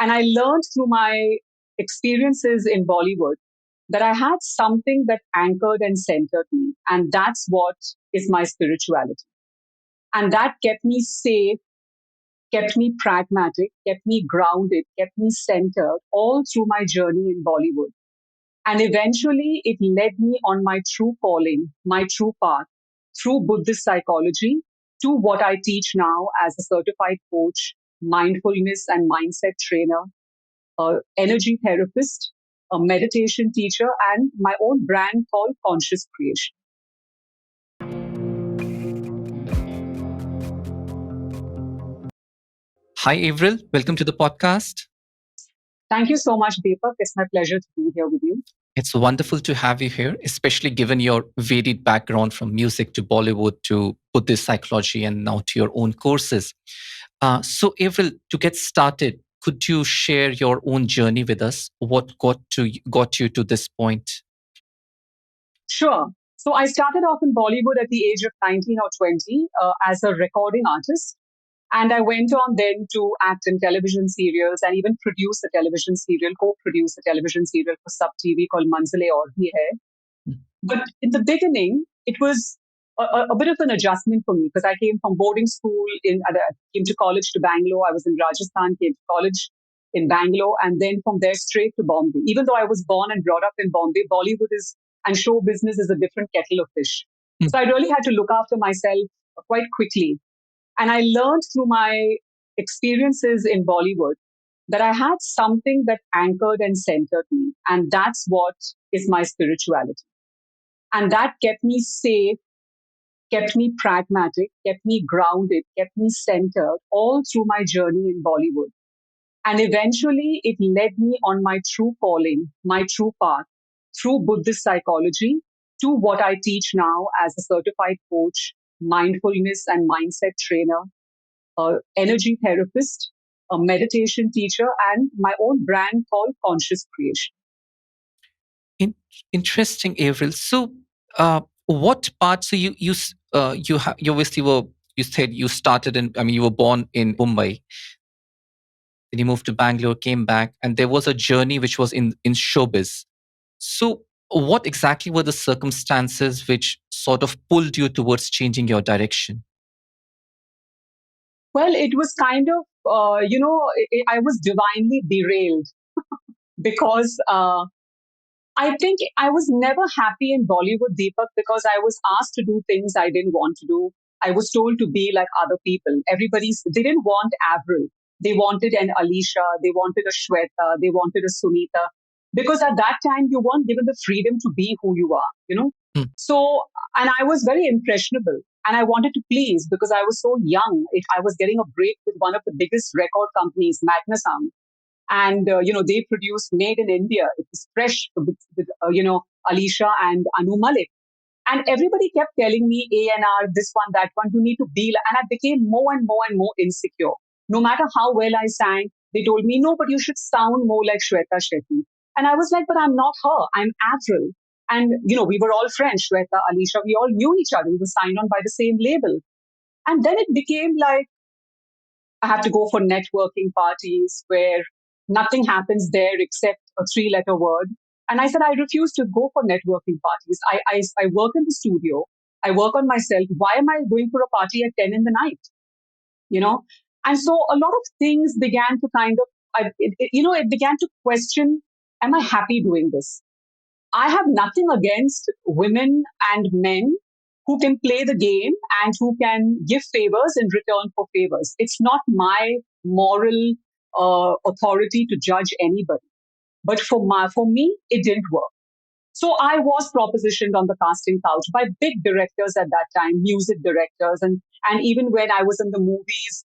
And I learned through my experiences in Bollywood that I had something that anchored and centered me. And that's what is my spirituality. And that kept me safe, kept me pragmatic, kept me grounded, kept me centered all through my journey in Bollywood. And eventually it led me on my true calling, my true path through Buddhist psychology to what I teach now as a certified coach, mindfulness and mindset trainer, energy therapist, a meditation teacher, and my own brand called Conscious Creation. Hi, Avril. Welcome to the podcast. Thank you so much, Deepak. It's my pleasure to be here with you. It's wonderful to have you here, especially given your varied background from music to Bollywood to Buddhist psychology and now to your own courses. So, Avril, to get started, could you share your own journey with us? What got you to this point? Sure. So I started off in Bollywood at the age of 19 or 20 as a recording artist. And I went on then to act in television serials and even produce a television serial, co-produce a television serial for Sub TV called Manzile Aur Bhi Hai. But in the beginning, it was a bit of an adjustment for me because I came from boarding school came to college to Bangalore. I was in Rajasthan, came to college in Bangalore, and then from there straight to Bombay. Even though I was born and brought up in Bombay, Bollywood is and show business is a different kettle of fish. So I really had to look after myself quite quickly. And I learned through my experiences in Bollywood that I had something that anchored and centered me. And that's what is my spirituality. And that kept me safe, kept me pragmatic, kept me grounded, kept me centered all through my journey in Bollywood. And eventually it led me on my true calling, my true path through Buddhist psychology to what I teach now as a certified coach, mindfulness and mindset trainer, energy therapist, a meditation teacher, and my own brand called Conscious Creation. In, Interesting, Avril. So, what part? So you obviously were, you said you started in. I mean, you were born in Mumbai. Then you moved to Bangalore, came back, and there was a journey which was in showbiz. So, what exactly were the circumstances which sort of pulled you towards changing your direction? Well, it was kind of, I was divinely derailed because I think I was never happy in Bollywood, Deepak, because I was asked to do things I didn't want to do. I was told to be like other people. They didn't want Avril. They wanted an Alicia. They wanted a Shweta. They wanted a Sunita. Because at that time, you weren't given the freedom to be who you are, you know? Hmm. So, and I was very impressionable. And I wanted to please because I was so young. I was getting a break with one of the biggest record companies, Magnasound, and they produced Made in India. It was fresh with Alicia and Anu Malik, and everybody kept telling me A&R, this one, that one, you need to be like, and I became more and more and more insecure. No matter how well I sang, they told me no, but you should sound more like Shweta Shetty. And I was like, but I'm not her, I'm Avril. And we were all friends, Shweta, Alicia, we all knew each other, we were signed on by the same label. And then it became like I have to go for networking parties where nothing happens there except a three-letter word. And I said, I refuse to go for networking parties. I work in the studio. I work on myself. Why am I going for a party at 10 in the night? You know? And so a lot of things began to kind of, it began to question, am I happy doing this? I have nothing against women and men who can play the game and who can give favors in return for favors. It's not my moral authority to judge anybody. But for me, it didn't work. So I was propositioned on the casting couch by big directors at that time, music directors, and even when I was in the movies,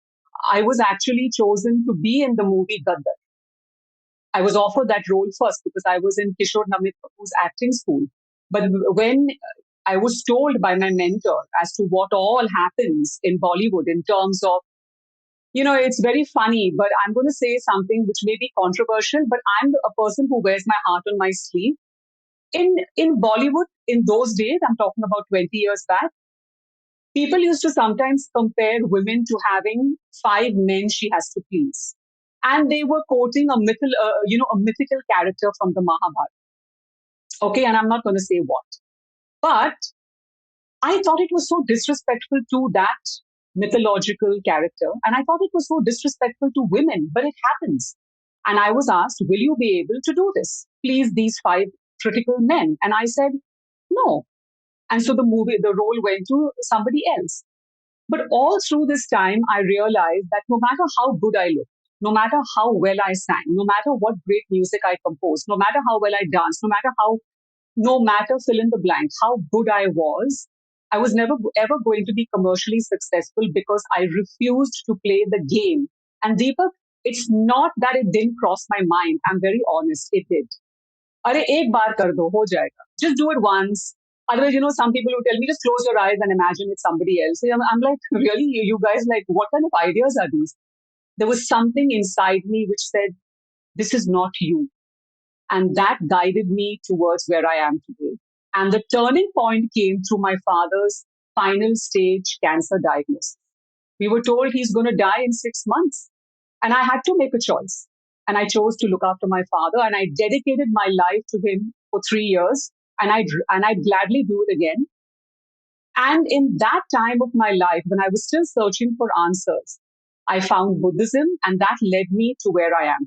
I was actually chosen to be in the movie Gaddar. I was offered that role first because I was in Kishore Namit Kapoor's acting school. But when I was told by my mentor as to what all happens in Bollywood in terms of, it's very funny, but I'm going to say something which may be controversial, but I'm a person who wears my heart on my sleeve. In Bollywood, in those days, I'm talking about 20 years back, people used to sometimes compare women to having five men she has to please. and they were quoting a mythical character from the Mahabharata. Okay, and I'm not going to say what, but I thought it was so disrespectful to that mythological character, and I thought it was so disrespectful to women, but it happens. And I was asked, will you be able to do this? Please these five critical men. And I said, no. And so the role went to somebody else. But all through this time, I realized that no matter how good I looked, no matter how well I sang, no matter what great music I composed, no matter how well I danced, no matter fill in the blank, how good I was never ever going to be commercially successful because I refused to play the game. And Deepak, it's not that it didn't cross my mind. I'm very honest, it did. अरे एक बार कर दो हो जाएगा. Just do it once. Otherwise, some people who tell me just close your eyes and imagine it's somebody else. I'm like, really, you guys, like, what kind of ideas are these? There was something inside me which said, this is not you, and that guided me towards where I am today. And the turning point came through my father's final stage cancer diagnosis. We were told he's going to die in 6 months. And I had to make a choice. And I chose to look after my father, and I dedicated my life to him for 3 years. And I'd gladly do it again. And in that time of my life, when I was still searching for answers, I found Buddhism, and that led me to where I am.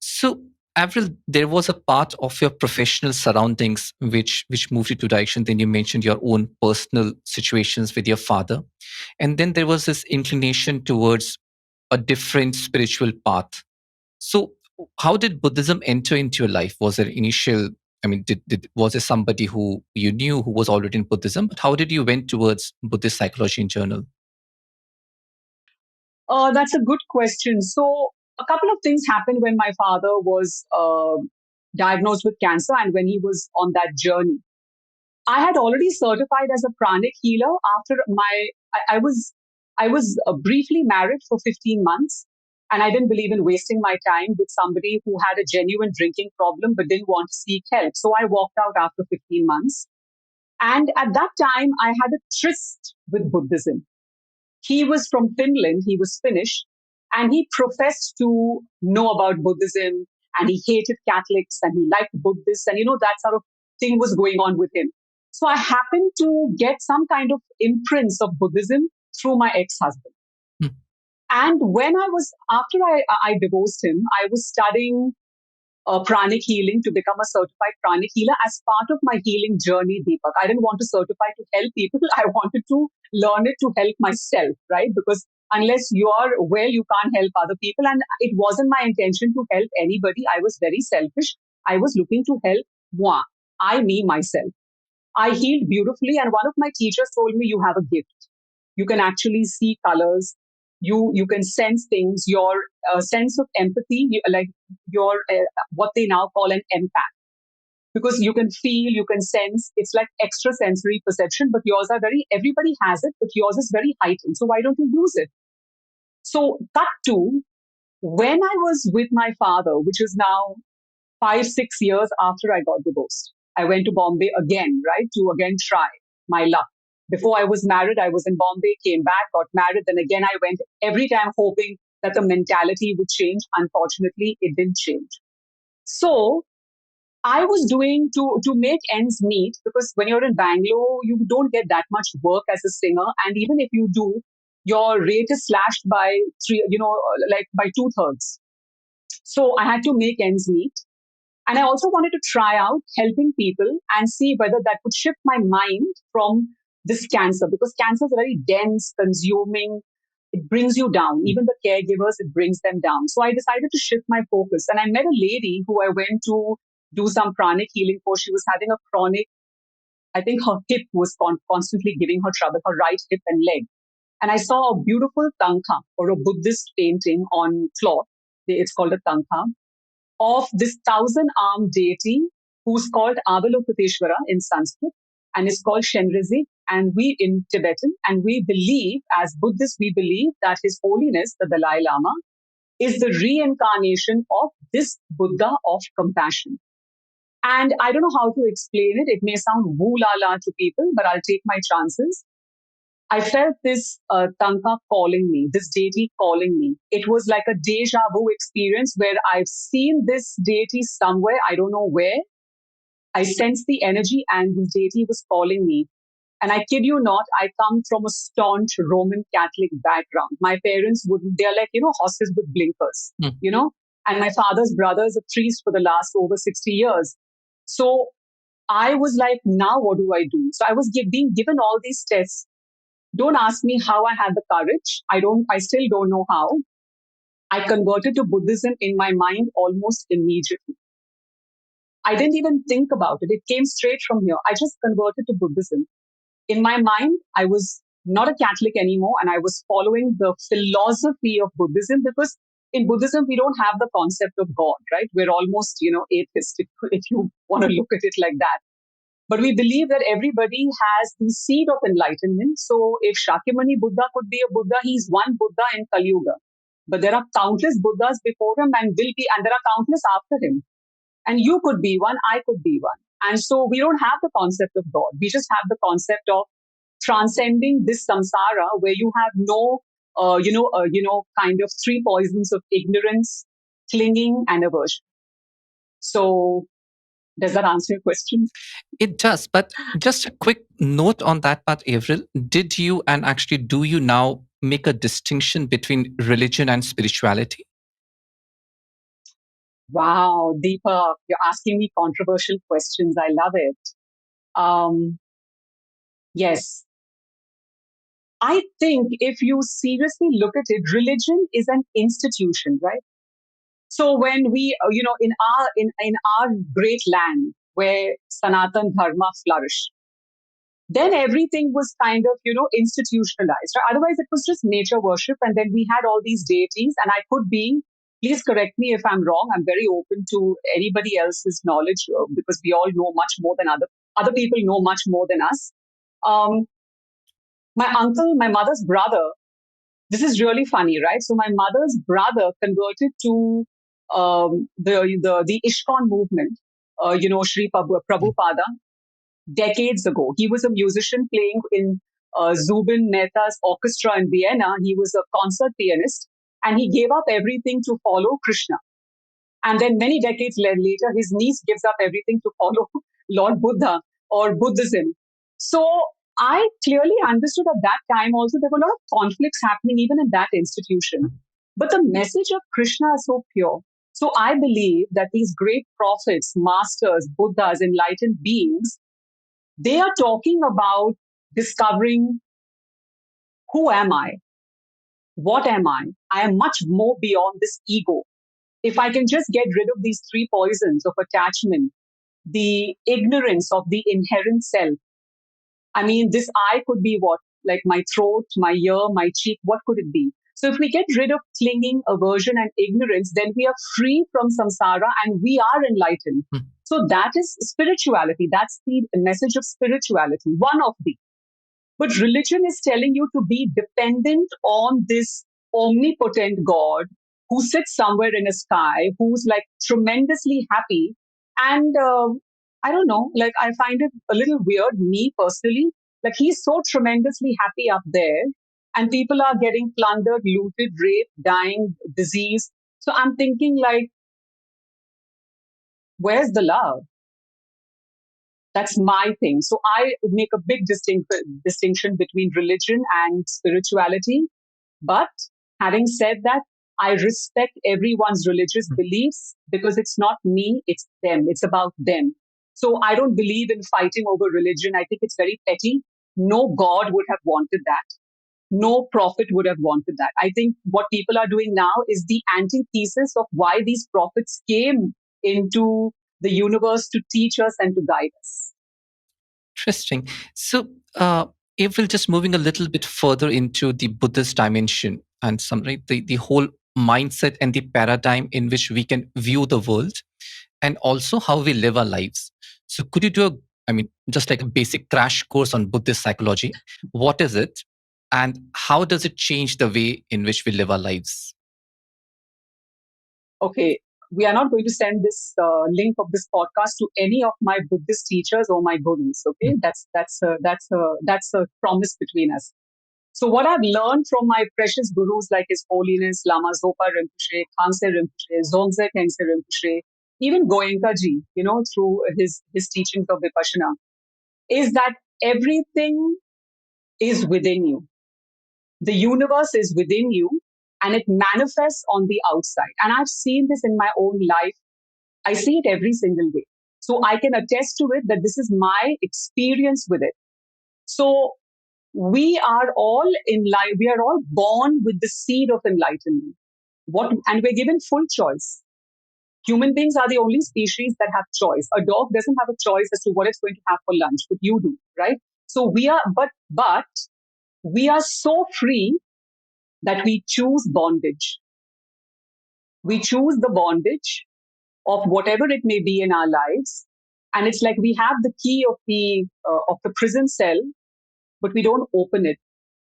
So, Avril, there was a part of your professional surroundings which moved you to direction. Then you mentioned your own personal situations with your father, and then there was this inclination towards a different spiritual path. So, how did Buddhism enter into your life? Was there initial? I mean, was there somebody who you knew who was already in Buddhism? But how did you went towards Buddhist psychology in general? That's a good question. So, a couple of things happened when my father was diagnosed with cancer and when he was on that journey. I had already certified as a pranic healer after I was briefly married for 15 months, and I didn't believe in wasting my time with somebody who had a genuine drinking problem but didn't want to seek help. So I walked out after 15 months. And at that time, I had a tryst with Buddhism. He was from Finland, he was Finnish, and he professed to know about Buddhism, and he hated Catholics and he liked Buddhists, and that sort of thing was going on with him. So I happened to get some kind of imprints of Buddhism through my ex-husband. Hmm. And after I divorced him, I was studying pranic healing to become a certified pranic healer as part of my healing journey, Deepak. I didn't want to certify to help people. I wanted to learn it to help myself, right? Because unless you are well, you can't help other people. And it wasn't my intention to help anybody. I was very selfish. I was looking to help moi, me, myself. I healed beautifully. And one of my teachers told me, you have a gift. You can actually see colors. You can sense things. Your sense of empathy, like your what they now call an empath, because you can feel, you can sense. It's like extrasensory perception, but yours are very. Everybody has it, but yours is very heightened. So why don't you use it? So cut to when I was with my father, which is now 5-6 years after I got divorced. I went to Bombay again, right, to again try my luck. Before I was married, I was in Bombay, came back, got married, then again I went every time hoping that the mentality would change. Unfortunately, it didn't change. So I was doing to make ends meet, because when you're in Bangalore, you don't get that much work as a singer, and even if you do, your rate is slashed by three, like by 2/3. So I had to make ends meet. And I also wanted to try out helping people and see whether that would shift my mind from this cancer, because cancer is very dense, consuming. It brings you down. Even the caregivers, it brings them down. So I decided to shift my focus. And I met a lady who I went to do some pranic healing for. She was having a chronic, I think her hip was constantly giving her trouble, her right hip and leg. And I saw a beautiful tankha, or a Buddhist painting on cloth. It's called a tankha, of this thousand-armed deity who's called Avalokiteshvara in Sanskrit and is called Shenrezig, and we in Tibetan, and we believe, as Buddhists, we believe that His Holiness, the Dalai Lama, is the reincarnation of this Buddha of compassion. And I don't know how to explain it. It may sound woo la la to people, but I'll take my chances. I felt this Tanka calling me, this deity calling me. It was like a deja vu experience where I've seen this deity somewhere, I don't know where. I sensed the energy and this deity was calling me. And I kid you not, I come from a staunch Roman Catholic background. My parents wouldn't, they're like, horses with blinkers, Mm. and my father's brother is a priest for the last over 60 years. So I was like, now what do I do? So I was being given all these tests. Don't ask me how I had the courage. I still don't know how. I converted to Buddhism in my mind almost immediately. I didn't even think about it. It came straight from here. I just converted to Buddhism. In my mind, I was not a Catholic anymore and I was following the philosophy of Buddhism because in Buddhism, we don't have the concept of God, right? We're almost, atheistic if you want to look at it like that. But we believe that everybody has the seed of enlightenment. So if Shakyamuni Buddha could be a Buddha, he's one Buddha in Kali Yuga. But there are countless Buddhas before him and there are countless after him. And you could be one, I could be one. And so we don't have the concept of God. We just have the concept of transcending this samsara where you have no, kind of three poisons of ignorance, clinging, and aversion. So does that answer your question? It does. But just a quick note on that part, Avril. Did you and actually do you now make a distinction between religion and spirituality? Wow, Deepa, you're asking me controversial questions. I love it. Um, yes, I think if you seriously look at it, religion is an institution, right? So when we, in our great land where Sanatan Dharma flourished, then everything was kind of, institutionalized. Right? Otherwise, it was just nature worship, and then we had all these deities, and I could be. Please correct me if I'm wrong. I'm very open to anybody else's knowledge because we all know much more than other people know much more than us. Um, my uncle, my mother's brother, this is really funny, right? So my mother's brother converted to the ISKCON movement, Sri Mm. Prabhupada, decades ago. He was a musician playing in Zubin Mehta's orchestra in Vienna. He was a concert pianist, and he gave up everything to follow Krishna. And then many decades later, his niece gives up everything to follow Lord Buddha or Buddhism. So I clearly understood at that time also there were a lot of conflicts happening even in that institution. But the message of Krishna is so pure. So I believe that these great prophets, masters, Buddhas, enlightened beings, they are talking about discovering who am I? What am I? I am much more beyond this ego. If I can just get rid of these three poisons of attachment, the ignorance of the inherent self. I mean, this I could be what? Like my throat, my ear, my cheek, what could it be? So if we get rid of clinging, aversion, and ignorance, then we are free from samsara and we are enlightened. Mm. So that is spirituality. That's the message of spirituality, one of the. But religion is telling you to be dependent on this omnipotent God who sits somewhere in a sky, who's like tremendously happy. And I don't know, like I find it a little weird, me personally. Like he's so tremendously happy up there, and people are getting plundered, looted, raped, dying, disease. So I'm thinking, like, where's the love? That's my thing. So I make a big distinction between religion and spirituality. But having said that, I respect everyone's religious beliefs because it's not me, it's them. It's about them. So I don't believe in fighting over religion. I think it's very petty. No God would have wanted that. No prophet would have wanted that. I think what people are doing now is the antithesis of why these prophets came into the universe to teach us and to guide us. Interesting. So, April, just moving a little bit further into the Buddhist dimension and some right, the whole mindset and the paradigm in which we can view the world and also how we live our lives. So, could you do I mean, just like a basic crash course on Buddhist psychology? What is it, and how does it change the way in which we live our lives? Okay, we are not going to send this link of this podcast to any of my Buddhist teachers or my gurus. Okay, Mm. that's a promise between us. So what I've learned from my precious gurus like His Holiness Lama Zopa Rinpoche, Khanse Rinpoche, Zongze Kengse Rinpoche, even Goenka Ji, through his teachings of Vipassana, is that everything is within you. The universe is within you and it manifests on the outside. And I've seen this in my own life. I see it every single day. So I can attest to it that this is my experience with it. So we are all in life, we are all born with the seed of enlightenment. And we're given full choice. Human beings are the only species that have choice. A dog doesn't have a choice as to what it's going to have for lunch, but you do, right? So but we are so free that we choose bondage. We choose the bondage of whatever it may be in our lives, and it's like we have the key of the prison cell, but we don't open it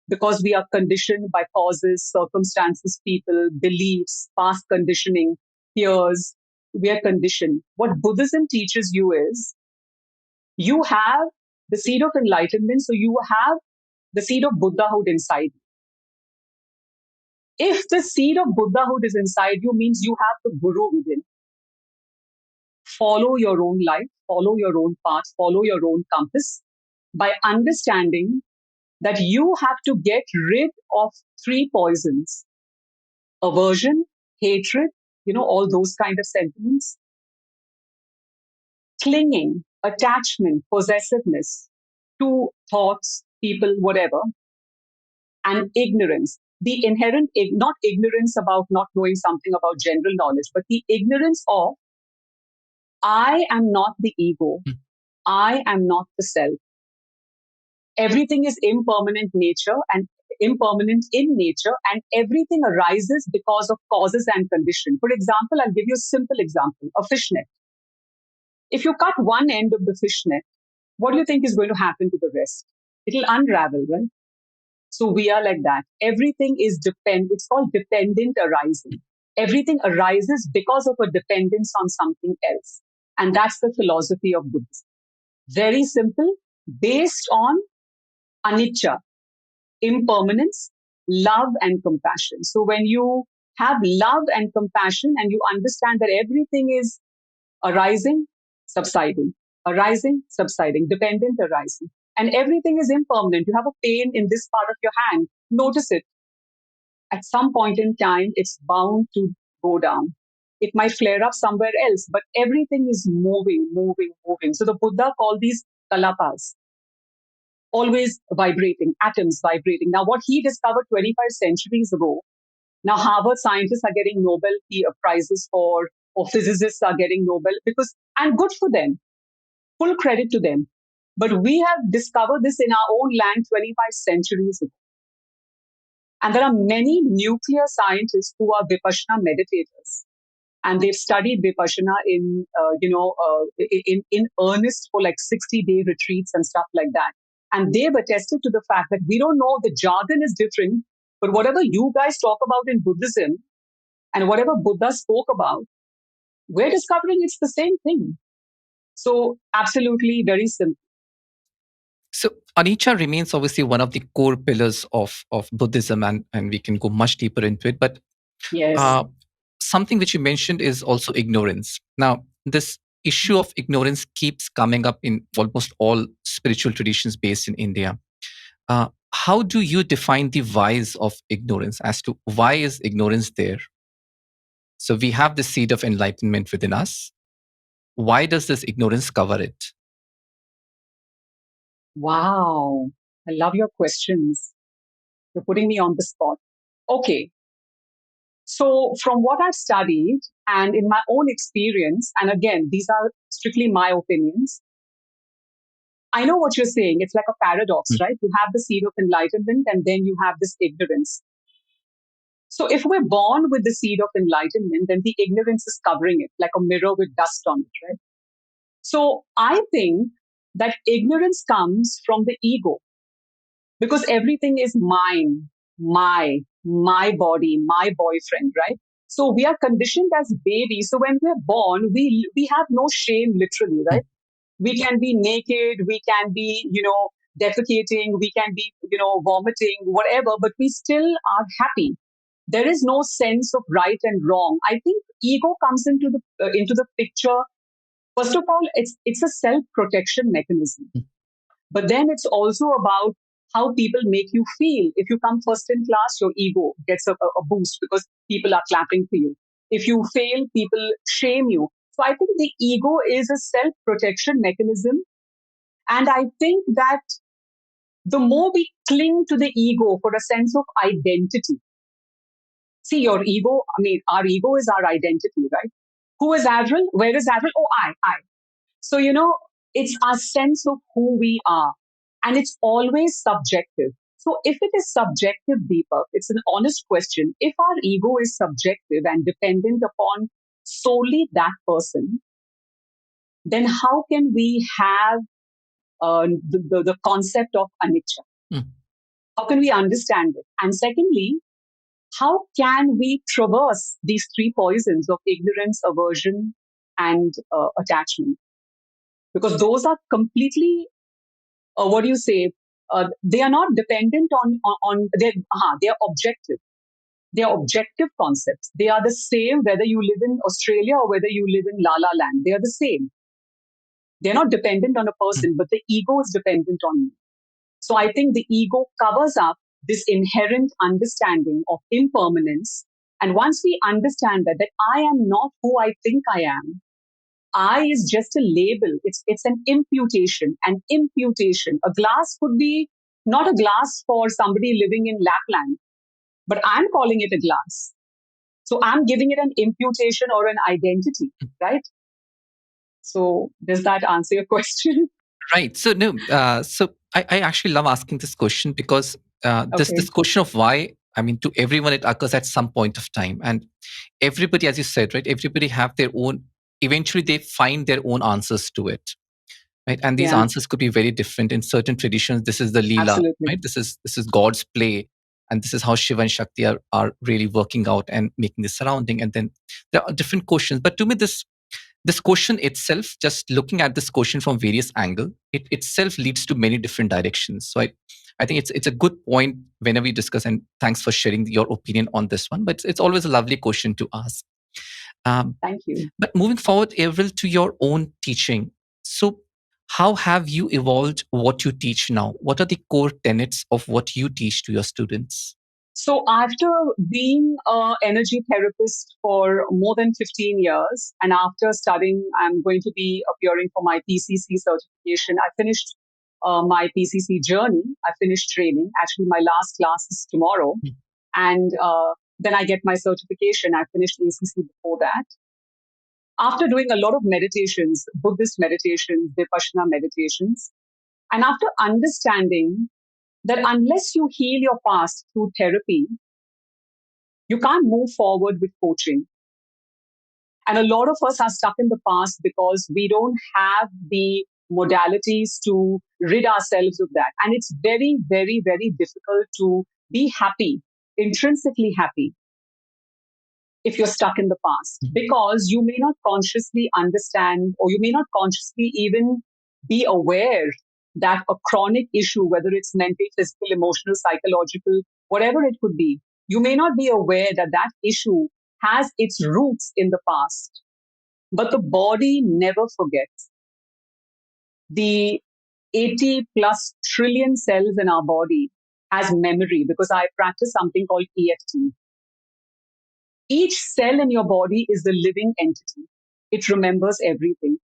because we are conditioned by causes, circumstances, people, beliefs, past conditioning, fears. We are conditioned. What Buddhism teaches you is you have the seed of enlightenment, so you have the seed of Buddhahood inside you. If the seed of Buddhahood is inside you, means you have the Guru within. Follow your own life, follow your own path, follow your own compass by understanding that you have to get rid of three poisons: aversion, hatred, all those kind of sentiments, clinging, attachment, possessiveness to thoughts, people, whatever, and ignorance. The inherent, not ignorance about not knowing something about general knowledge, but the ignorance of I am not the ego, I am not the self. Everything is impermanent nature and impermanent in nature, and everything arises because of causes and condition. For example, I'll give you a simple example: a fishnet. If you cut one end of the fishnet, what do you think is going to happen to the rest? It'll unravel, right? So we are like that. Everything is it's called dependent arising. Everything arises because of a dependence on something else. And that's the philosophy of Buddhism. Very simple, based on anicca, impermanence, love and compassion. So when you have love and compassion and you understand that everything is arising, subsiding, arising, subsiding, dependent, arising, and everything is impermanent. You have a pain in this part of your hand, notice it. At some point in time, it's bound to go down. It might flare up somewhere else, but everything is moving, moving, moving. So the Buddha called these kalapas, always vibrating, atoms vibrating. Now, what he discovered 25 centuries ago, now Harvard scientists are getting Nobel prizes or physicists are getting Nobel and good for them, full credit to them. But we have discovered this in our own land 25 centuries ago. And there are many nuclear scientists who are Vipassana meditators. And they've studied Vipassana in earnest for like 60-day retreats and stuff like that. And they've attested to the fact that we don't know, the jargon is different, but whatever you guys talk about in Buddhism and whatever Buddha spoke about, we're discovering it's the same thing. So absolutely very simple. So anicca remains obviously one of the core pillars of Buddhism, and we can go much deeper into it. But yes, something which you mentioned is also ignorance. Now, this issue of ignorance keeps coming up in almost all spiritual traditions based in India. How do you define the whys of ignorance as to why is ignorance there? So we have the seed of enlightenment within us. Why does this ignorance cover it? Wow, I love your questions. You're putting me on the spot. Okay, so from what I've studied and in my own experience, and again, these are strictly my opinions, I know what you're saying. It's like a paradox, right? You have the seed of enlightenment and then you have this ignorance. So if we're born with the seed of enlightenment, then the ignorance is covering it like a mirror with dust on it, right? So I think that ignorance comes from the ego because everything is mine, my body, my boyfriend, right? So we are conditioned as babies. So when we're born, we have no shame, literally, right? We can be naked, we can be, defecating, we can be, vomiting, whatever, but we still are happy. There is no sense of right and wrong. I think ego comes into the picture. First of all, it's a self protection mechanism, but then it's also about how people make you feel. If you come first in class, your ego gets a boost because people are clapping for you. If you fail, people shame you. So I think the ego is a self protection mechanism. And I think that the more we cling to the ego for a sense of identity, see, your ego, I mean, our ego is our identity, right? Who is Avril? Where is Avril? Oh, I. So, it's our sense of who we are. And it's always subjective. So, if it is subjective, Deepak, it's an honest question. If our ego is subjective and dependent upon solely that person, then how can we have the concept of anicca? Mm. How can we understand it? And secondly, how can we traverse these three poisons of ignorance, aversion, and attachment? Because those are completely, what do you say? They are not dependent on they are objective. They are objective concepts. They are the same whether you live in Australia or whether you live in La La Land. They are the same. They're not dependent on a Mm. person, but the ego is dependent on you. So I think the ego covers up this inherent understanding of impermanence. And once we understand that I am not who I think I am, I is just a label. It's an imputation. An imputation. A glass could be not a glass for somebody living in Lapland, but I'm calling it a glass. So I'm giving it an imputation or an identity, right? So does that answer your question? Right. So no. I actually love asking this question because this Okay. this question of why. I mean, to everyone, it occurs at some point of time, and everybody, as you said, right? Everybody have their own. Eventually, they find their own answers to it, right? And these Yeah, answers could be very different in certain traditions. This is the Leela, absolutely. right? This is God's play, and this is how Shiva and Shakti are really working out and making the surrounding. And then there are different questions. But to me, this question itself, just looking at this question from various angle, it itself leads to many different directions. So I think it's a good point whenever we discuss, and thanks for sharing your opinion on this one. But it's always a lovely question to ask. Um, Thank you. but moving forward, Avril, to your own teaching. So how have you evolved what you teach now? What are the core tenets of what you teach to your students? So after being an energy therapist for more than 15 years, and after studying, I'm going to be appearing for my PCC certification. I finished my PCC journey. I finished training. Actually, my last class is tomorrow. Mm. And then I get my certification. I finished ACC before that. After doing a lot of meditations, Buddhist meditations, Vipassana meditations, and after understanding that unless you heal your past through therapy, you can't move forward with coaching. And a lot of us are stuck in the past because we don't have the modalities to rid ourselves of that. And it's very, very, very difficult to be happy, intrinsically happy, if you're stuck in the past, Mm. because you may not consciously understand, or you may not consciously even be aware that a chronic issue, whether it's mental, physical, emotional, psychological, whatever it could be, you may not be aware that that issue has its roots in the past. But the body never forgets. The 80 plus trillion cells in our body has memory, because I practice something called EFT. Each cell in your body is a living entity. It remembers everything.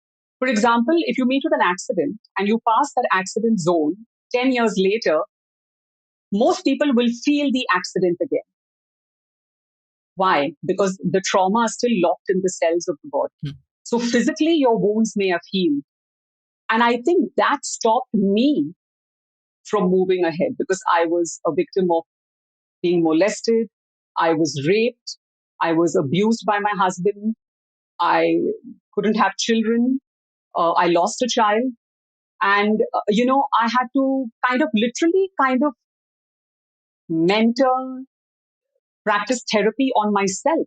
For example, if you meet with an accident and you pass that accident zone 10 years later, most people will feel the accident again. Why? Because the trauma is still locked in the cells of the body. Mm. So physically, your wounds may have healed. And I think that stopped me from moving ahead, because I was a victim of being molested. I was raped. I was abused by my husband. I couldn't have children. I lost a child. And, I had to kind of mentor, practice therapy on myself.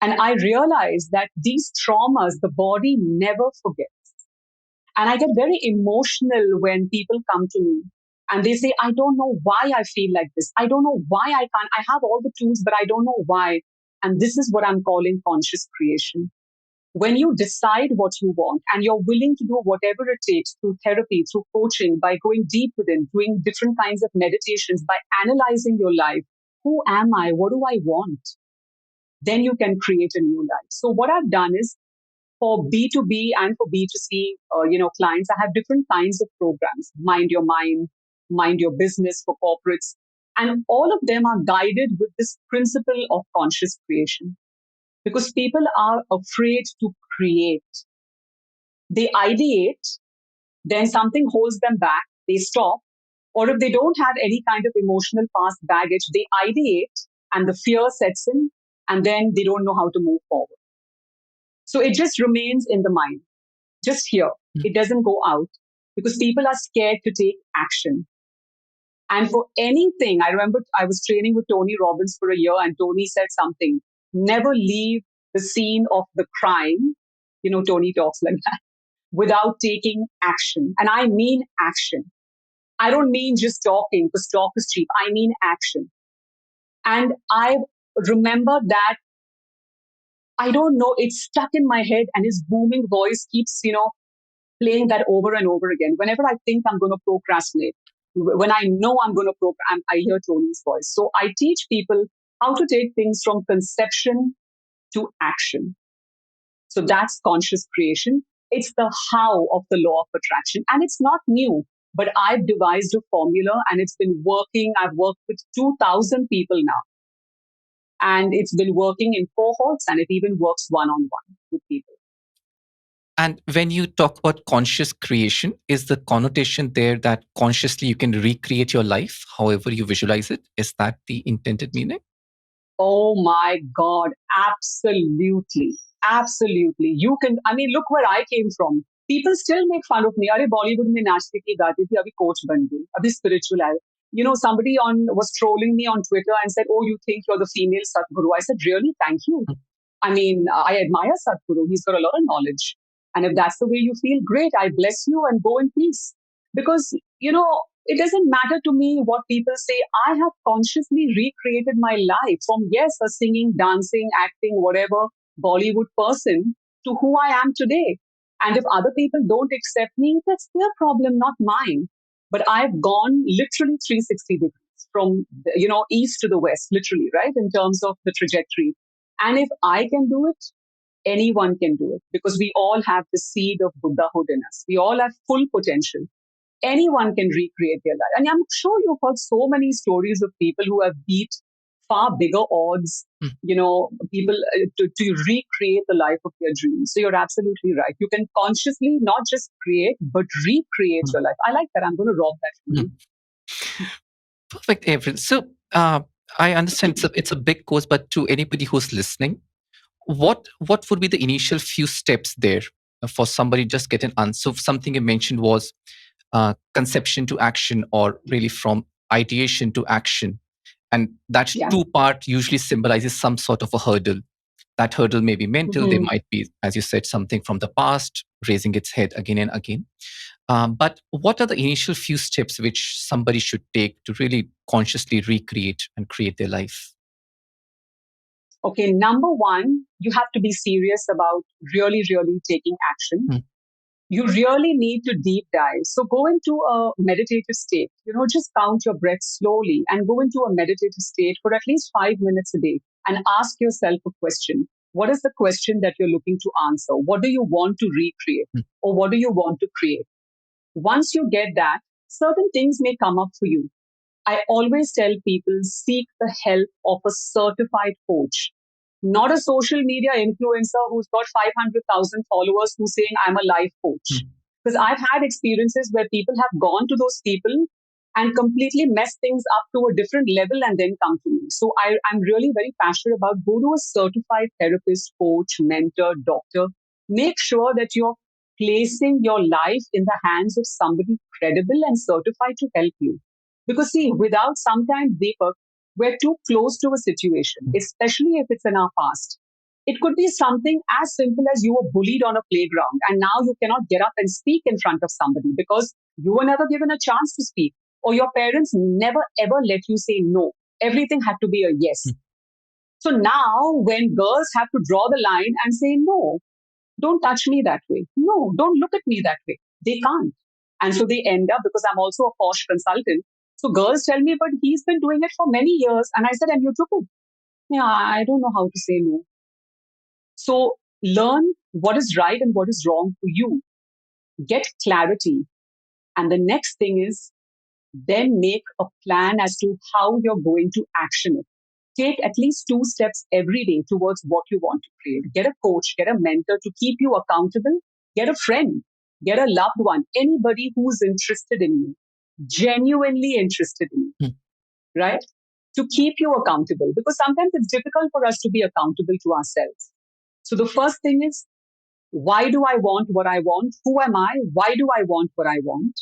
And I realized that these traumas, the body never forgets. And I get very emotional when people come to me and they say, I don't know why I feel like this. I don't know why I can't. I have all the tools, but I don't know why. And this is what I'm calling conscious creation. When you decide what you want and you're willing to do whatever it takes through therapy, through coaching, by going deep within, doing different kinds of meditations, by analyzing your life, who am I? What do I want? Then you can create a new life. So what I've done is for B2B and for B2C, clients, I have different kinds of programs. Mind Your Mind, Mind Your Business for corporates. And all of them are guided with this principle of conscious creation because people are afraid to create. They ideate, then something holds them back, they stop. Or if they don't have any kind of emotional past baggage, they ideate and the fear sets in, and then they don't know how to move forward. So it just remains in the mind, just here. It doesn't go out because people are scared to take action. And for anything, I remember I was training with Tony Robbins for a year, and Tony said something: never leave the scene of the crime. Tony talks like that without taking action. And I mean action. I don't mean just talking because talk is cheap. I mean action. And I remember that, I don't know, it's stuck in my head and his booming voice keeps, playing that over and over again. Whenever I think I'm going to procrastinate, when I know I'm going to procrastinate, I hear Tony's voice. So I teach people how to take things from conception to action. So that's conscious creation. It's the how of the law of attraction. And it's not new, but I've devised a formula and it's been working. I've worked with 2,000 people now. And it's been working in cohorts and it even works one-on-one with people. And when you talk about conscious creation, is the connotation there that consciously you can recreate your life however you visualize it? Is that the intended meaning? Oh my God, absolutely. Absolutely. You can, look where I came from. People still make fun of me. Are Bollywood mein naachte ki gaati thi, abhi coach ban gayi, abhi spiritual hai. Somebody was trolling me on Twitter and said, "Oh, you think you're the female Sadhguru?" I said, "Really? Thank you." I mean, I admire Sadhguru. He's got a lot of knowledge. And if that's the way you feel, great. I bless you and go in peace. Because, it doesn't matter to me what people say. I have consciously recreated my life from, yes, a singing, dancing, acting, whatever Bollywood person to who I am today. And if other people don't accept me, that's their problem, not mine. But I've gone literally 360 degrees from, east to the west, literally, right? In terms of the trajectory. And if I can do it, anyone can do it because we all have the seed of Buddhahood in us. We all have full potential. Anyone can recreate their life. And I'm sure you've heard so many stories of people who have beat far bigger odds, people to recreate the life of their dreams. So you're absolutely right. You can consciously not just create, but recreate your life. I like that. I'm going to rob that from you. Perfect, April. So I understand it's a big course, but to anybody who's listening, what would be the initial few steps there for somebody just get an answer? So something you mentioned was conception to action, or really from ideation to action, and that two-part usually symbolizes some sort of a hurdle. That hurdle may be mental. They might be, as you said, something from the past raising its head again and again. But what are the initial few steps which somebody should take to really consciously recreate and create their life? Okay, number one, you have to be serious about really, really taking action. You really need to deep dive. So go into a meditative state, just count your breath slowly and go into a meditative state for at least 5 minutes a day and ask yourself a question. What is the question that you're looking to answer? What do you want to recreate or what do you want to create? Once you get that, certain things may come up for you. I always tell people seek the help of a certified coach, not a social media influencer who's got 500,000 followers who's saying, I'm a life coach. Because I've had experiences where people have gone to those people and completely messed things up to a different level and then come to me. So I'm really very passionate about go to a certified therapist, coach, mentor, doctor. Make sure that you're placing your life in the hands of somebody credible and certified to help you. Because see, without sometimes, Deepak, we're too close to a situation, especially if it's in our past. It could be something as simple as you were bullied on a playground and now you cannot get up and speak in front of somebody because you were never given a chance to speak, or your parents never ever let you say no. Everything had to be a yes. So now, when girls have to draw the line and say, no, don't touch me that way. No, don't look at me that way. They can't. And so they end up, because I'm also a posh consultant. So girls tell me, but he's been doing it for many years. And I said, and you took it. Yeah, I don't know how to say no. So learn what is right and what is wrong for you. Get clarity. And the next thing is then make a plan as to how you're going to action it. Take at least 2 steps every day towards what you want to create. Get a coach, get a mentor to keep you accountable, get a friend, get a loved one, anybody who's interested in you, genuinely interested in you, right? To keep you accountable, because sometimes it's difficult for us to be accountable to ourselves. So the first thing is, why do I want what I want? Who am I? Why do I want what I want?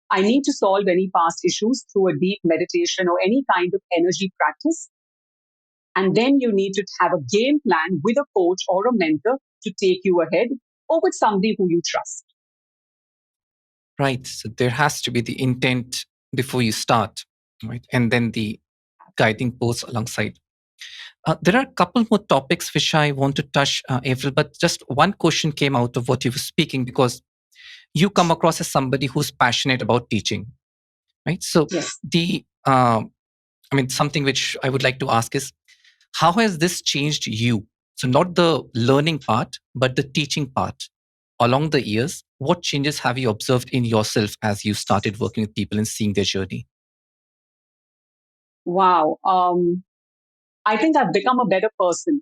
I need to solve any past issues through a deep meditation or any kind of energy practice. And then you need to have a game plan with a coach or a mentor to take you ahead, or with somebody who you trust. Right. So there has to be the intent before you start, right? And then the guiding posts alongside. There are a couple more topics which I want to touch, April, but just one question came out of what you were speaking, because you come across as somebody who's passionate about teaching, right? So Yes. something which I would like to ask is, how has this changed you? So not the learning part, but the teaching part. Along the years, what changes have you observed in yourself as you started working with people and seeing their journey? Wow. I think I've become a better person.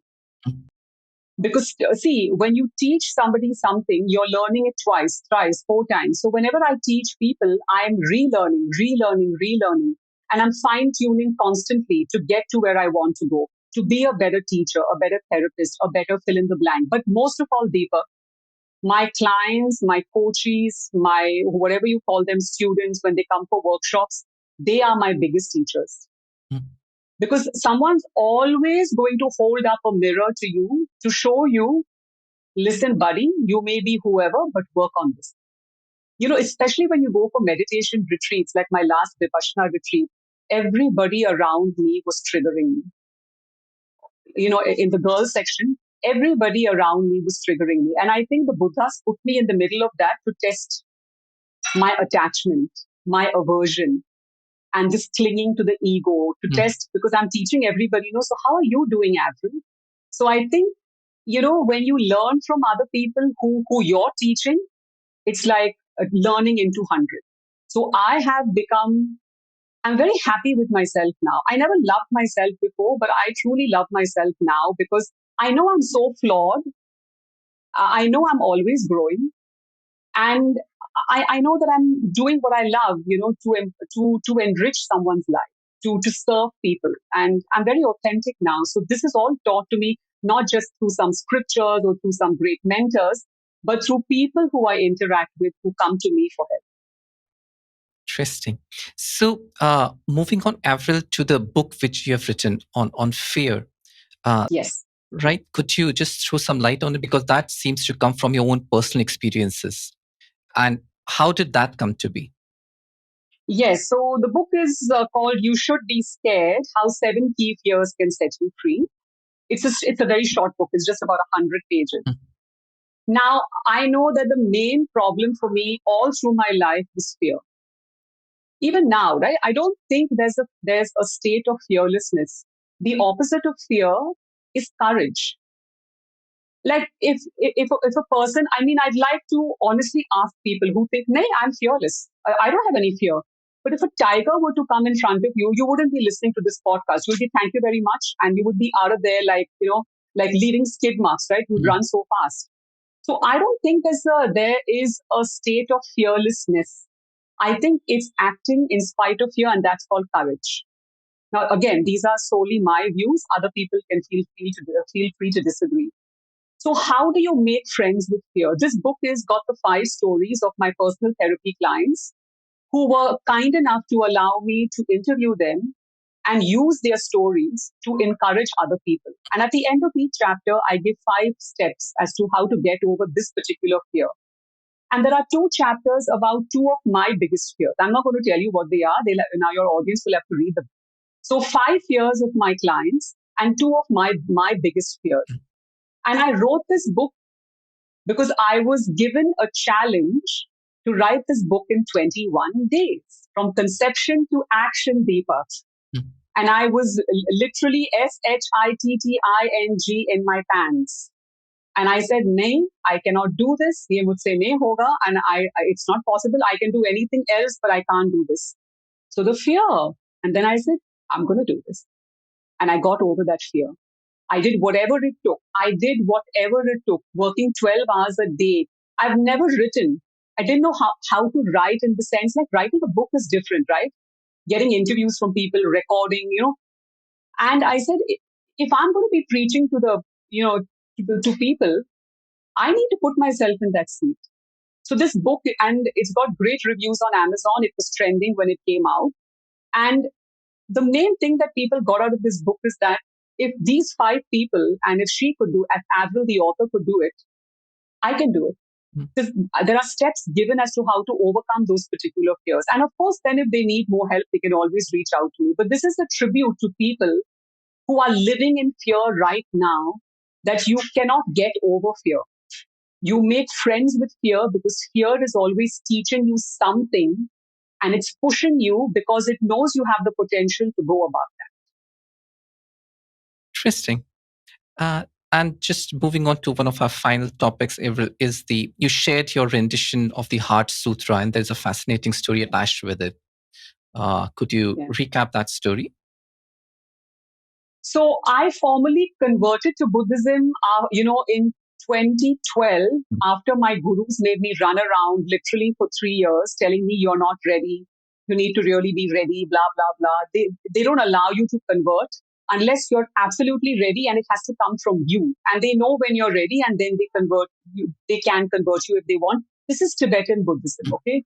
Because see, when you teach somebody something, you're learning it twice, thrice, 4 times. So whenever I teach people, I'm relearning, and I'm fine tuning constantly to get to where I want to go, to be a better teacher, a better therapist, a better fill in the blank. But most of all, Deepak, my clients, my coaches, my whatever you call them, students, when they come for workshops, they are my biggest teachers. Mm. Because someone's always going to hold up a mirror to you to show you, listen, buddy, you may be whoever, but work on this. Especially when you go for meditation retreats, like my last Vipassana retreat, everybody around me was triggering me. In the girls section, everybody around me was triggering me. And I think the Buddhas put me in the middle of that to test my attachment, my aversion, and just clinging to the ego to test, because I'm teaching everybody, so how are you doing, Avril? So I think, when you learn from other people who you're teaching, it's like learning into 100. So I'm very happy with myself now. I never loved myself before, but I truly love myself now because I know I'm so flawed. I know I'm always growing. And I know that I'm doing what I love, to enrich someone's life, to serve people. And I'm very authentic now. So this is all taught to me, not just through some scriptures or through some great mentors, but through people who I interact with, who come to me for help. Interesting. So, moving on, Avril, to the book which you have written on fear. Yes. Right? Could you just throw some light on it? Because that seems to come from your own personal experiences. And how did that come to be? Yes. So the book is called You Should Be Scared, How 7 Key Fears Can Set You Free. It's a very short book. It's just about 100 pages. Now, I know that the main problem for me all through my life was fear. Even now, right? I don't think there's a state of fearlessness. The opposite of fear is courage. Like if a person, I'd like to honestly ask people who think, "Nay, I'm fearless. I don't have any fear." But if a tiger were to come in front of you, you wouldn't be listening to this podcast. You'd be, "Thank you very much," and you would be out of there like leaving skid marks, right? You'd run so fast. So I don't think there is a state of fearlessness. I think it's acting in spite of fear, and that's called courage. Now, again, these are solely my views. Other people can feel free to disagree. So, how do you make friends with fear? This book has got the 5 stories of my personal therapy clients who were kind enough to allow me to interview them and use their stories to encourage other people. And at the end of each chapter, I give 5 steps as to how to get over this particular fear. And there are 2 chapters about 2 of my biggest fears. I'm not going to tell you what they are. Now your audience will have to read them. So 5 fears of my clients and 2 of my biggest fears. And I wrote this book because I was given a challenge to write this book in 21 days, from conception to action, Deepak. Mm. And I was literally SHITTING in my pants. And I said, "Nahin, I cannot do this. Ye mujhse nahi hoga, and it's not possible. I can do anything else, but I can't do this." So the fear. And then I said, "I'm going to do this." And I got over that fear. I did whatever it took. I did whatever it took, working 12 hours a day. I've never written. I didn't know how to write, in the sense like writing a book is different, right? Getting interviews from people, recording. And I said, if I'm going to be preaching to to people, I need to put myself in that seat. So this book, and it's got great reviews on Amazon. It was trending when it came out. And the main thing that people got out of this book is that if these 5 people, and if she could do, if Avril, the author, could do it, I can do it. Because there are steps given as to how to overcome those particular fears. And of course, then if they need more help, they can always reach out to me. But this is a tribute to people who are living in fear right now, that you cannot get over fear. You make friends with fear, because fear is always teaching you something, and it's pushing you because it knows you have the potential to go above that. Interesting. And just moving on to one of our final topics, Avril, is you shared your rendition of the Heart Sutra, and there's a fascinating story attached with it. Could you recap that story? So I formally converted to Buddhism, in 2012, after my gurus made me run around literally for 3 years, telling me you're not ready, you need to really be ready, blah blah blah. They don't allow you to convert unless you're absolutely ready, and it has to come from you. And they know when you're ready, and then they convert you. They can convert you if they want. This is Tibetan Buddhism, okay?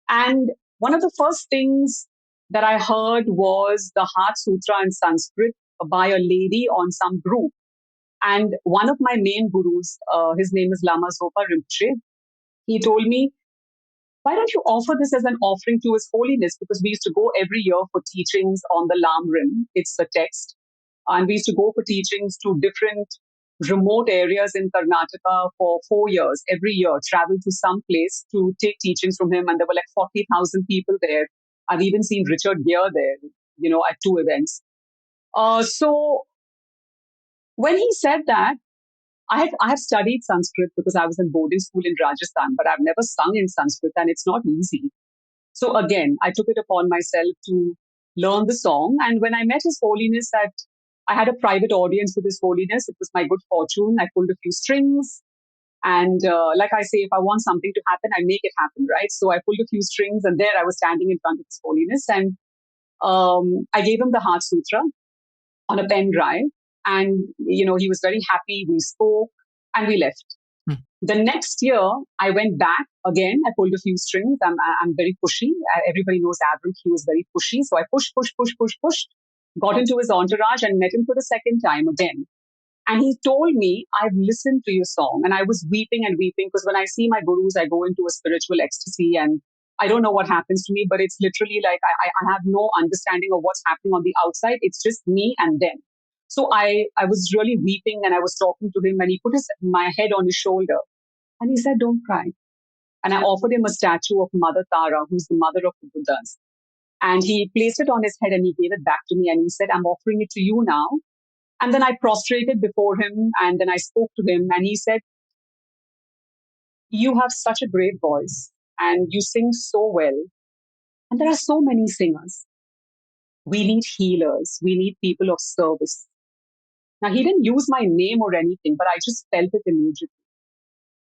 And one of the first things that I heard was the Heart Sutra in Sanskrit by a lady on some group. And one of my main gurus, his name is Lama Zopa Rinpoche, he told me, "Why don't you offer this as an offering to His Holiness?" Because we used to go every year for teachings on the Lam Rim. It's the text. And we used to go for teachings to different remote areas in Karnataka for 4 years, every year, travel to some place to take teachings from him. And there were like 40,000 people there. I've even seen Richard Gere there, at 2 events. So when he said that, I have studied Sanskrit because I was in boarding school in Rajasthan, but I've never sung in Sanskrit, and it's not easy. So again, I took it upon myself to learn the song. And when I met His Holiness, I had a private audience with His Holiness. It was my good fortune. I pulled a few strings. And like I say, if I want something to happen, I make it happen, right? So I pulled a few strings, and there I was standing in front of His Holiness. And I gave him the Heart Sutra on a pen drive. And, he was very happy. We spoke and we left. The next year, I went back again. I pulled a few strings. I'm very pushy. Everybody knows Avril. He was very pushy. So I pushed, got into his entourage and met him for the second time again. And he told me, "I've listened to your song." And I was weeping and weeping, because when I see my gurus, I go into a spiritual ecstasy, and I don't know what happens to me, but it's literally like I have no understanding of what's happening on the outside. It's just me and them. So I was really weeping, and I was talking to him, and he put my head on his shoulder, and he said, "Don't cry." And I offered him a statue of Mother Tara, who's the mother of the Buddhas. And he placed it on his head and he gave it back to me, and he said, "I'm offering it to you now." And then I prostrated before him, and then I spoke to him, and he said, "You have such a great voice and you sing so well. And there are so many singers. We need healers. We need people of service." Now, he didn't use my name or anything, but I just felt it immediately.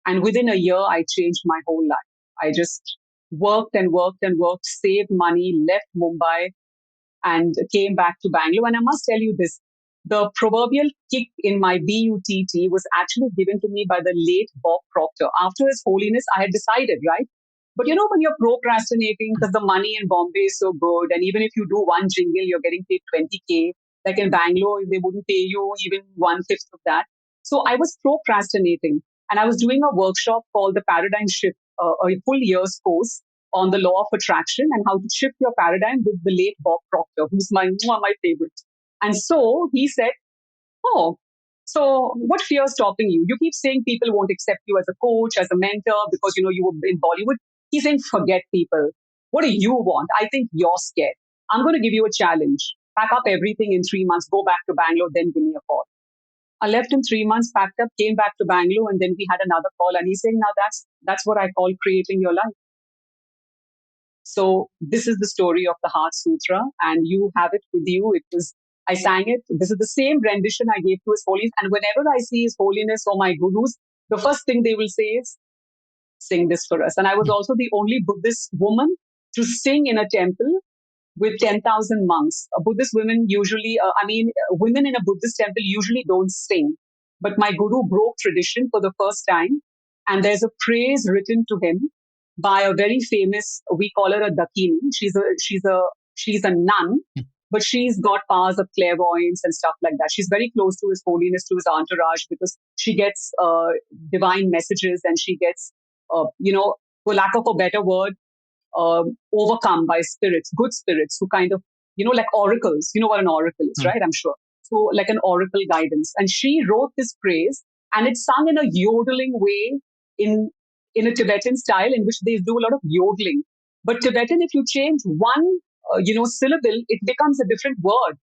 And within a year, I changed my whole life. I just worked and worked and worked, saved money, left Mumbai, and came back to Bangalore. And I must tell you this, the proverbial kick in my BUTT was actually given to me by the late Bob Proctor. After His Holiness, I had decided, right? But when you're procrastinating because the money in Bombay is so good, and even if you do one jingle, you're getting paid 20K. Like in Bangalore, they wouldn't pay you even one fifth of that. So I was procrastinating, and I was doing a workshop called the Paradigm Shift, a full year's course on the law of attraction and how to shift your paradigm with the late Bob Proctor, who's one of my favorites. And so he said, "Oh, so what fear is stopping you? You keep saying people won't accept you as a coach, as a mentor, because you were in Bollywood." He's saying, "Forget people. What do you want? I think you're scared. I'm going to give you a challenge. Pack up everything in 3 months, go back to Bangalore, then give me a call." I left in 3 months, packed up, came back to Bangalore, and then we had another call. And he's saying, "Now that's what I call creating your life." So this is the story of the Heart Sutra, and you have it with you. I sang it. This is the same rendition I gave to His Holiness. And whenever I see His Holiness or my gurus, the first thing they will say is, "Sing this for us." And I was also the only Buddhist woman to sing in a temple with 10,000 monks. Buddhist women usually, women in a Buddhist temple usually don't sing. But my guru broke tradition for the first time. And there's a praise written to him by a very famous, we call her a Dakini. She's a nun, but she's got powers of clairvoyance and stuff like that. She's very close to His Holiness, to his entourage, because she gets divine messages, and she gets, for lack of a better word, overcome by spirits, good spirits, who kind of, like oracles. You know what an oracle is, right? I'm sure. So, like an oracle guidance. And she wrote this praise, and it's sung in a yodeling way in in a Tibetan style in which they do a lot of yodeling. But Tibetan, if you change one, syllable, it becomes a different word.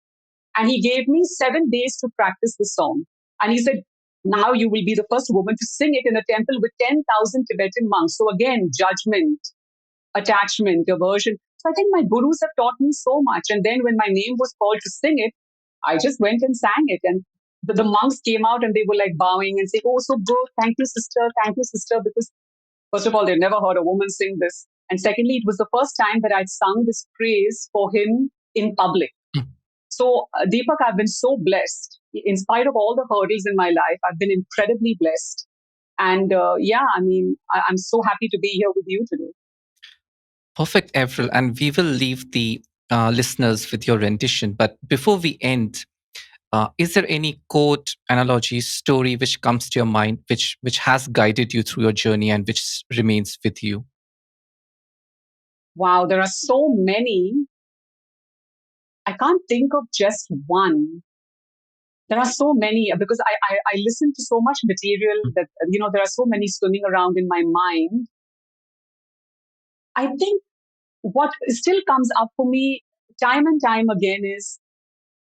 And he gave me 7 days to practice the song. And he said, "Now you will be the first woman to sing it in a temple with 10,000 Tibetan monks." So again, judgment, attachment, aversion. So I think my gurus have taught me so much. And then when my name was called to sing it, I just went and sang it. And the monks came out and they were like bowing and saying, "Oh, so good. Thank you, sister. Thank you, sister." Because first of all, they've never heard a woman sing this. And secondly, it was the first time that I'd sung this praise for him in public. So, Deepak, I've been so blessed. In spite of all the hurdles in my life, I've been incredibly blessed. And I'm so happy to be here with you today. Perfect, Avril. And we will leave the listeners with your rendition. But before we end, is there any quote, analogy, story which comes to your mind, which has guided you through your journey and which remains with you? Wow, there are so many. I can't think of just one. There are so many because I listen to so much material that, there are so many swimming around in my mind. I think what still comes up for me time and time again is,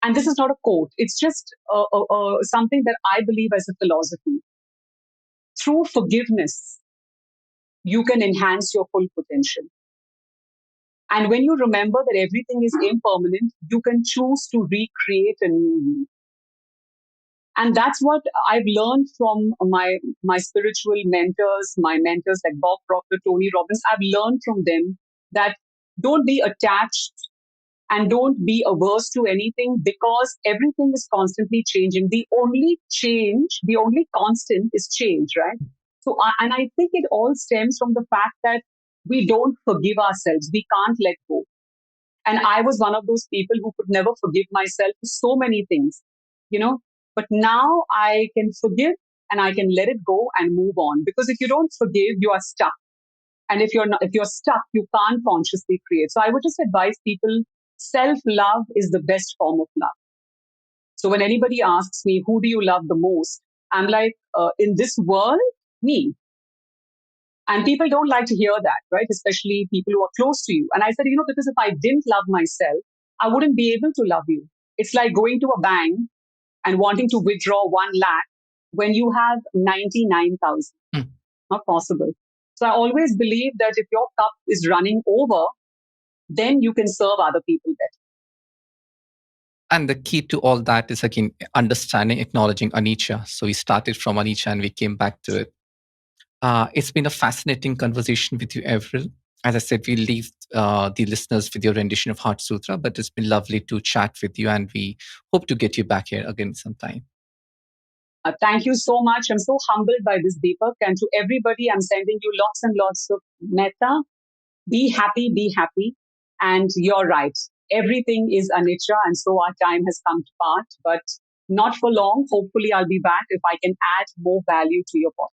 and this is not a quote, it's just something that I believe as a philosophy. Through forgiveness, you can enhance your full potential. And when you remember that everything is impermanent, you can choose to recreate a new you. And that's what I've learned from my spiritual mentors, my mentors like Bob Proctor, Tony Robbins. I've learned from them that don't be attached and don't be averse to anything, because everything is constantly changing. The only change, the only constant is change, right? So, and I think it all stems from the fact that we don't forgive ourselves. We can't let go. And I was one of those people who could never forgive myself for so many things, you know. But now I can forgive and I can let it go and move on. Because if you don't forgive, you are stuck. And if you're stuck, you can't consciously create. So I would just advise people, self-love is the best form of love. So when anybody asks me, who do you love the most? I'm like, in this world, me. And people don't like to hear that, right? Especially people who are close to you. And I said, because if I didn't love myself, I wouldn't be able to love you. It's like going to a bank and wanting to withdraw 1 lakh when you have 99,000. Not possible. So I always believe that if your cup is running over, then you can serve other people better. And the key to all that is, again, understanding, acknowledging anicca. So we started from anicca and we came back to it. It's been a fascinating conversation with you, Avril. As I said, we'll leave the listeners with your rendition of Heart Sutra, but it's been lovely to chat with you, and we hope to get you back here again sometime. Thank you so much. I'm so humbled by this, Deepak. And to everybody, I'm sending you lots and lots of metta. Be happy, be happy. And you're right. Everything is anicca, and so our time has come to part, but not for long. Hopefully, I'll be back if I can add more value to your podcast.